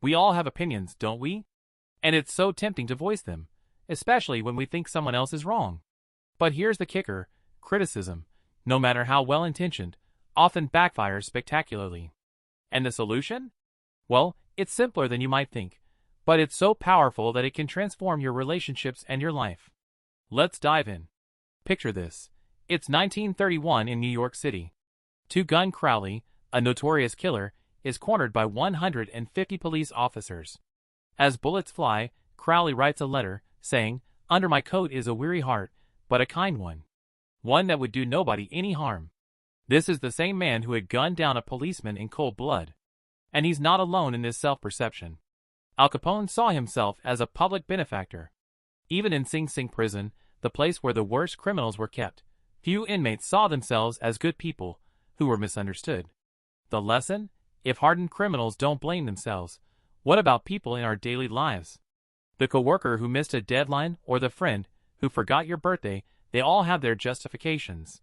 We all have opinions, don't we? And it's so tempting to voice them, especially when we think someone else is wrong. But here's the kicker: criticism, no matter how well-intentioned, often backfires spectacularly. And the solution? Well, it's simpler than you might think, but it's so powerful that it can transform your relationships and your life. Let's dive in. Picture this. It's 1931 in New York City. Two-Gun Crowley, a notorious killer, is cornered by 150 police officers. As bullets fly, Crowley writes a letter, saying, "Under my coat is a weary heart, but a kind one. One that would do nobody any harm." This is the same man who had gunned down a policeman in cold blood. And he's not alone in this self-perception. Al Capone saw himself as a public benefactor. Even in Sing Sing prison, the place where the worst criminals were kept, few inmates saw themselves as good people who were misunderstood. The lesson? If hardened criminals don't blame themselves, what about people in our daily lives? The coworker who missed a deadline or the friend who forgot your birthday, they all have their justifications.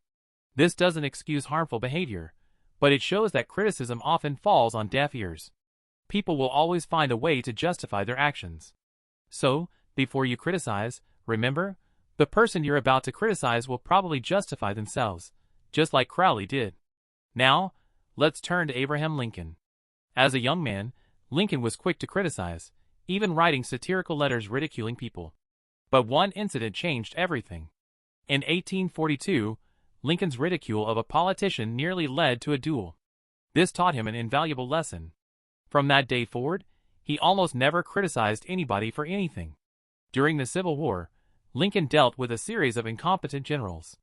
This doesn't excuse harmful behavior, but it shows that criticism often falls on deaf ears. People will always find a way to justify their actions. So, before you criticize, remember, the person you're about to criticize will probably justify themselves, just like Crowley did. Now, let's turn to Abraham Lincoln. As a young man, Lincoln was quick to criticize, even writing satirical letters ridiculing people. But one incident changed everything. In 1842, Lincoln's ridicule of a politician nearly led to a duel. This taught him an invaluable lesson. From that day forward, he almost never criticized anybody for anything. During the Civil War, Lincoln dealt with a series of incompetent generals.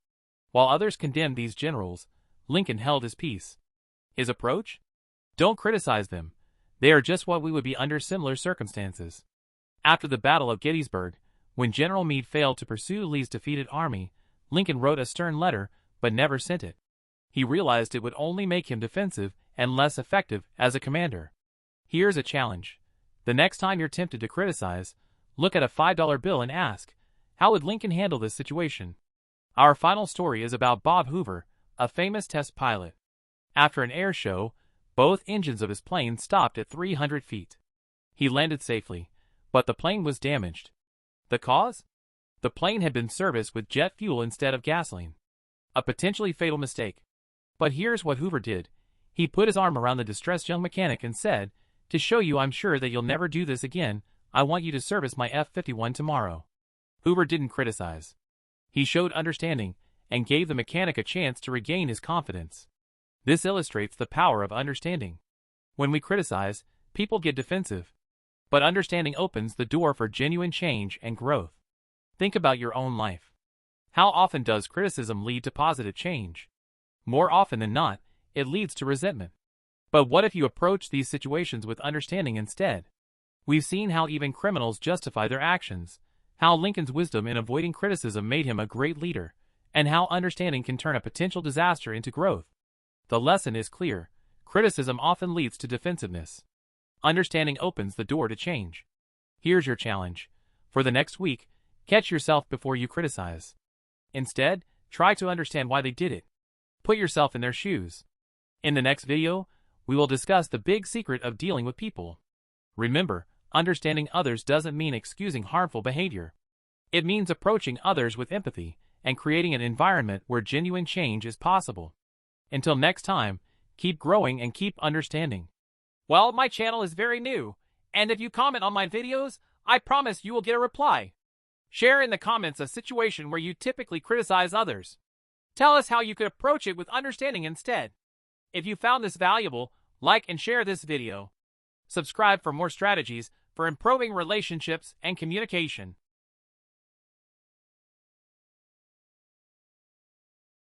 While others condemned these generals, Lincoln held his peace. His approach? Don't criticize them. They are just what we would be under similar circumstances. After the Battle of Gettysburg, when General Meade failed to pursue Lee's defeated army, Lincoln wrote a stern letter, but never sent it. He realized it would only make him defensive and less effective as a commander. Here's a challenge. The next time you're tempted to criticize, look at a $5 bill and ask, how would Lincoln handle this situation? Our final story is about Bob Hoover, a famous test pilot. After an air show, both engines of his plane stopped at 300 feet. He landed safely, but the plane was damaged. The cause? The plane had been serviced with jet fuel instead of gasoline. A potentially fatal mistake. But here's what Hoover did. He put his arm around the distressed young mechanic and said, "To show you I'm sure that you'll never do this again, I want you to service my F-51 tomorrow." Hoover didn't criticize. He showed understanding and gave the mechanic a chance to regain his confidence. This illustrates the power of understanding. When we criticize, people get defensive. But understanding opens the door for genuine change and growth. Think about your own life. How often does criticism lead to positive change? More often than not, it leads to resentment. But what if you approach these situations with understanding instead? We've seen how even criminals justify their actions, how Lincoln's wisdom in avoiding criticism made him a great leader, and how understanding can turn a potential disaster into growth. The lesson is clear. Criticism often leads to defensiveness. Understanding opens the door to change. Here's your challenge. For the next week, catch yourself before you criticize. Instead, try to understand why they did it. Put yourself in their shoes. In the next video, we will discuss the big secret of dealing with people. Remember, understanding others doesn't mean excusing harmful behavior. It means approaching others with empathy and creating an environment where genuine change is possible. Until next time, keep growing and keep understanding. Well, my channel is very new, and if you comment on my videos, I promise you will get a reply. Share in the comments a situation where you typically criticize others. Tell us how you could approach it with understanding instead. If you found this valuable, like and share this video. Subscribe for more strategies for improving relationships and communication.